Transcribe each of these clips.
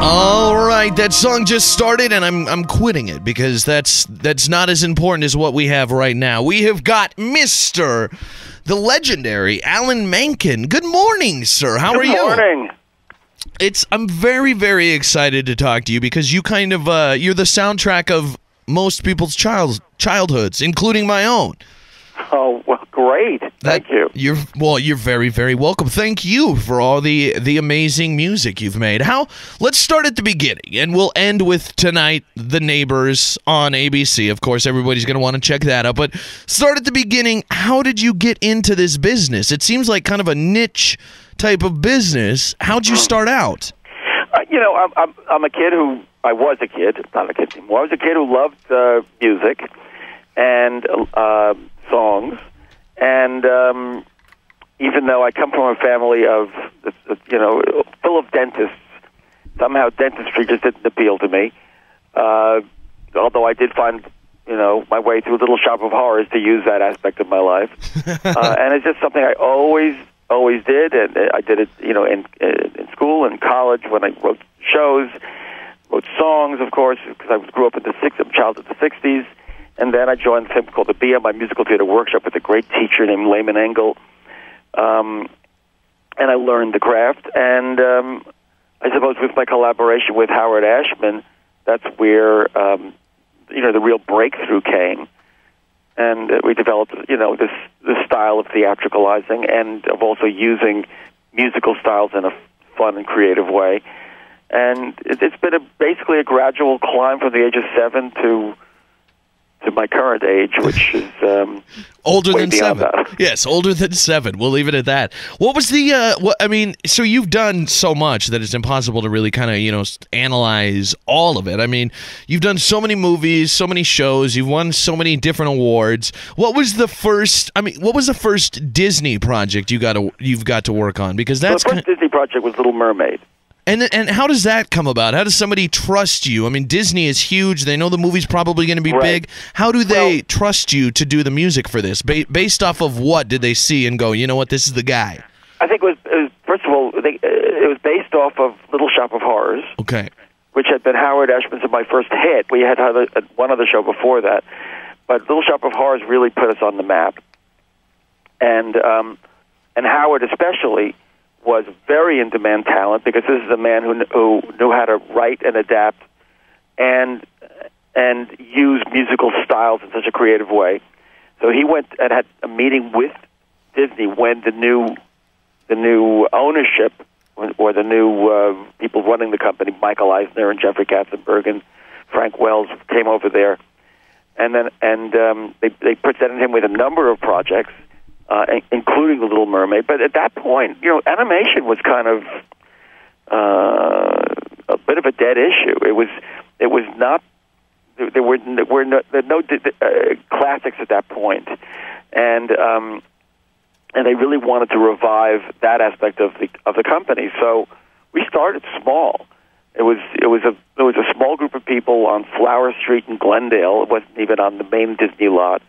All right, that song just started, and I'm quitting it because that's not as important as what we have right now. We have got Mr. the legendary Alan Menken. Good morning, sir. How are you? Good morning. I'm very, very excited to talk to you because you kind of you're the soundtrack of most people's childhoods, including my own. Oh, well, great. Thank you. You're very, very welcome. Thank you for all the amazing music you've made. Let's start at the beginning, and we'll end with tonight, The Neighbors on ABC. Of course, everybody's going to want to check that out. But start at the beginning. How did you get into this business? It seems like kind of a niche type of business. How'd you start out? I'm a kid who... I was a kid, not a kid anymore. I was a kid who loved music and songs, and even though I come from a family of, full of dentists, somehow dentistry just didn't appeal to me. Although I did find, my way through Little Shop of Horrors to use that aspect of my life, and it's just something I always did, and I did it, in school and college when I wrote shows. Wrote songs, of course, because I grew up in I'm a child of the 60s. And then I joined something called the BMI Musical Theater Workshop with a great teacher named Lehman Engel. And I learned the craft. And I suppose with my collaboration with Howard Ashman, that's where, the real breakthrough came. And we developed, this style of theatricalizing and of also using musical styles in a fun and creative way. And it's been basically a gradual climb from the age of 7 to my current age, which is older way than beyond 7. that. Yes, older than 7. We'll leave it at that. What was so you've done so much that it's impossible to really kind of, analyze all of it. I mean, you've done so many movies, so many shows, you've won so many different awards. What was the first Disney project you've got to work on? Because that's the first Disney project was Little Mermaid. And how does that come about? How does somebody trust you? I mean, Disney is huge. They know the movie's probably going to be big. How do they trust you to do the music for this? Based off of what did they see and go, you know what, this is the guy? I think it was first of all, it was based off of Little Shop of Horrors. Okay. Which had been Howard Ashman's my first hit. We had one other show before that. But Little Shop of Horrors really put us on the map. And Howard especially was very in-demand talent because this is a man who knew how to write and adapt and use musical styles in such a creative way. So he went and had a meeting with Disney when the new ownership or the new people running the company, Michael Eisner and Jeffrey Katzenberg and Frank Wells, came over there, and they presented him with a number of projects. Including The Little Mermaid, but at that point, animation was kind of a bit of a dead issue. It was not. There were no classics at that point, and they really wanted to revive that aspect of the company. So we started small. It was a small group of people on Flower Street in Glendale. It wasn't even on the main Disney lot.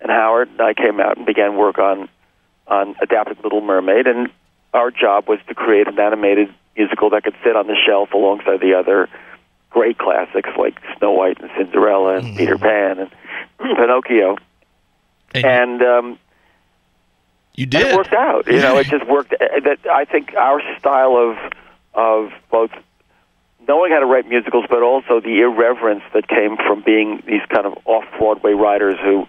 And Howard and I came out and began work on adapting Little Mermaid, and our job was to create an animated musical that could sit on the shelf alongside the other great classics like Snow White and Cinderella and Peter Pan and Pinocchio. And you did. It worked out. It just worked. I think our style of both knowing how to write musicals, but also the irreverence that came from being these kind of off-Broadway writers who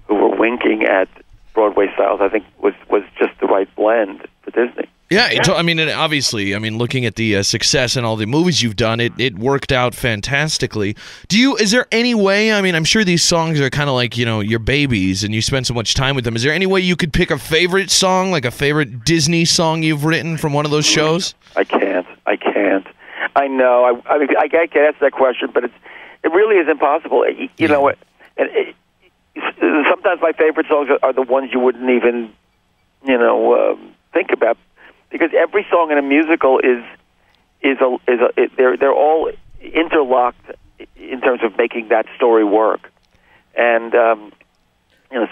were winking at Broadway styles, I think was just the right blend for Disney. Yeah, obviously, looking at the success and all the movies you've done, it worked out fantastically. Is there any way, I'm sure these songs are kind of like, your babies and you spend so much time with them. Is there any way you could pick a favorite song, like a favorite Disney song you've written from one of those shows? I can't. I know. I get asked that question, but it really is impossible. You know what? Sometimes my favorite songs are the ones you wouldn't even, think about, because every song in a musical they're all interlocked in terms of making that story work, and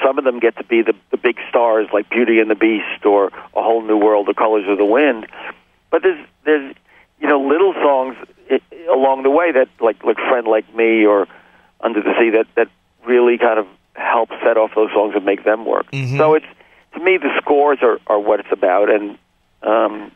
some of them get to be the big stars like Beauty and the Beast or A Whole New World, The Colors of the Wind, but there's little songs along the way that like Friend Like Me or Under the Sea that really kind of help set off those songs and make them work. Mm-hmm. So it's, to me, the scores are what it's about, and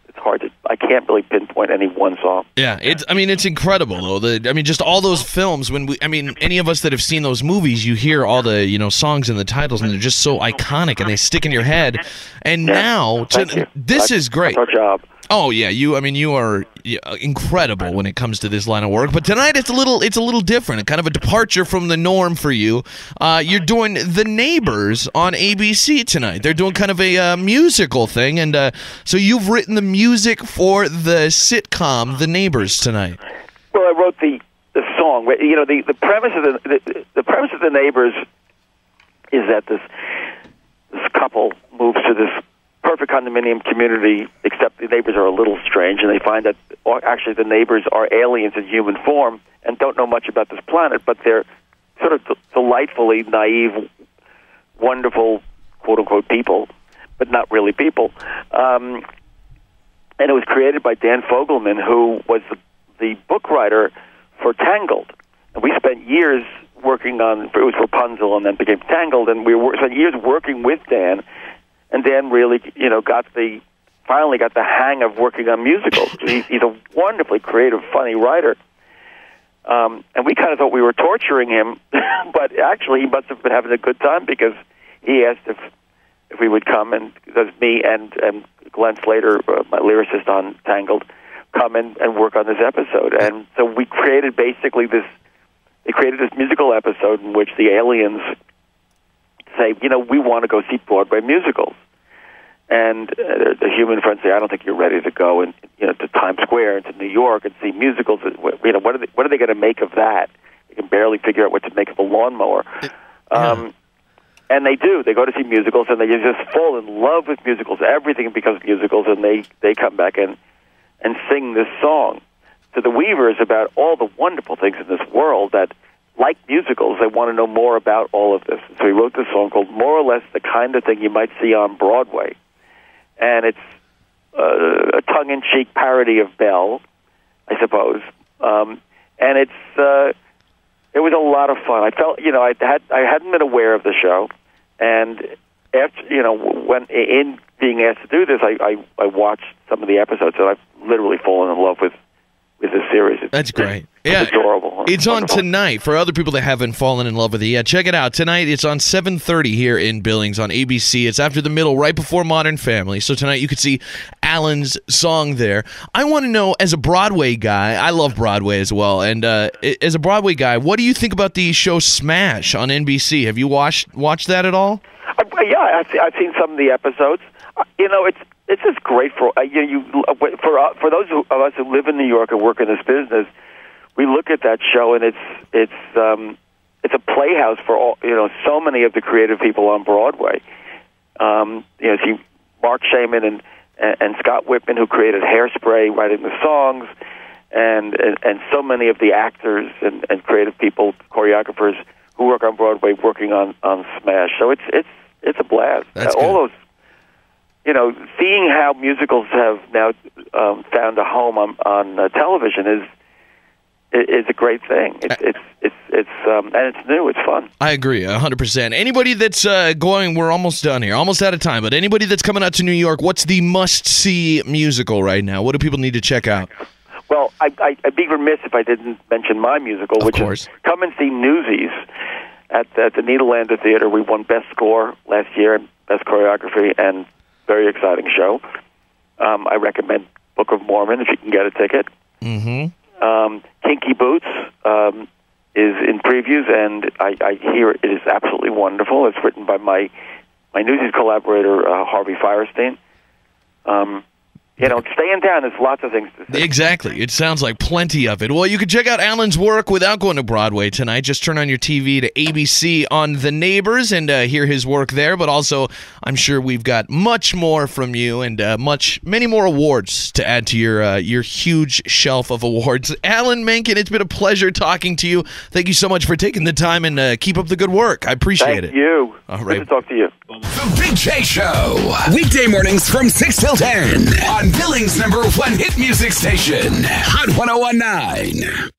it's hard to, I can't really pinpoint any one song. Yeah, it's incredible though. Just all those films. Any of us that have seen those movies, you hear all the songs and the titles, and they're just so iconic, and they stick in your head. And now, this is great. That's our job. Oh yeah, you are incredible when it comes to this line of work. But tonight it's a little different, kind of a departure from the norm for you. You're doing The Neighbors on ABC tonight. They're doing kind of a musical thing, and so you've written the music for the sitcom The Neighbors tonight. Well, I wrote the song. The premise of the premise of The Neighbors is that this couple moves to this perfect condominium community, except the neighbors are a little strange, and they find that actually the neighbors are aliens in human form and don't know much about this planet, but they're sort of delightfully naive, wonderful, quote-unquote people, but not really people. And it was created by Dan Fogelman, who was the book writer for Tangled. And we spent years working on, it was Rapunzel and then became Tangled, and we spent years working with Dan. And Dan really, finally got the hang of working on musicals. He's a wonderfully creative, funny writer. And we kind of thought we were torturing him, but actually he must have been having a good time because he asked if we would come, and because me and Glenn Slater, my lyricist on Tangled, come and work on this episode. And so we created basically this musical episode in which the aliens say, we want to go see Broadway musicals. And the human friends say, I don't think you're ready to go to Times Square and to New York and see musicals. What are they going to make of that? They can barely figure out what to make of a lawnmower. And they do. They go to see musicals, and they just fall in love with musicals. Everything becomes musicals, and they come back and sing this song to the Weavers about all the wonderful things in this world that, like musicals, they want to know more about all of this. So he wrote this song called More or Less the Kind of Thing You Might See on Broadway. And it's a tongue-in-cheek parody of Belle, I suppose. And it was a lot of fun. I felt, I hadn't been aware of the show. And after, when in being asked to do this, I watched some of the episodes, and I've literally fallen in love with this series. That's great. It's adorable. It's on tonight. For other people that haven't fallen in love with it yet, check it out. Tonight, it's on 7:30 here in Billings on ABC. It's after the middle, right before Modern Family. So tonight you could see Alan's song there. I want to know, as a Broadway guy, I love Broadway as well, and as a Broadway guy, what do you think about the show Smash on NBC? Have you watched that at all? Yeah, I've seen some of the episodes. It's just great for for those of us who live in New York and work in this business. We look at that show, and it's a playhouse for all, so many of the creative people on Broadway. See Mark Shaman and Scott Whitman, who created Hairspray, writing the songs, and so many of the actors and creative people, choreographers who work on Broadway, working on Smash. So it's a blast. That's all good. Those. Seeing how musicals have now found a home on television is a great thing. It's and it's new. It's fun. I agree 100%. Anybody that's going, we're almost done here, almost out of time. But anybody that's coming out to New York, what's the must-see musical right now? What do people need to check out? Well, I'd be remiss if I didn't mention my musical, which is come and see Newsies at the Nederlander Theater. We won Best Score last year and Best Choreography, and very exciting show. I recommend Book of Mormon if you can get a ticket. Mm-hmm. Kinky Boots is in previews, and I hear it is absolutely wonderful. It's written by my Newsies collaborator, Harvey Firestein. Staying down, there's lots of things to say. Exactly. It sounds like plenty of it. Well, you can check out Alan's work without going to Broadway tonight. Just turn on your TV to ABC on The Neighbors and hear his work there. But also, I'm sure we've got much more from you and many more awards to add to your huge shelf of awards. Alan Menken, it's been a pleasure talking to you. Thank you so much for taking the time, and keep up the good work. I appreciate it. Thank you. All right. Good to talk to you. The Big J Show. Weekday mornings from 6 till 10 on Billings' #1 hit music station, Hot 101.9.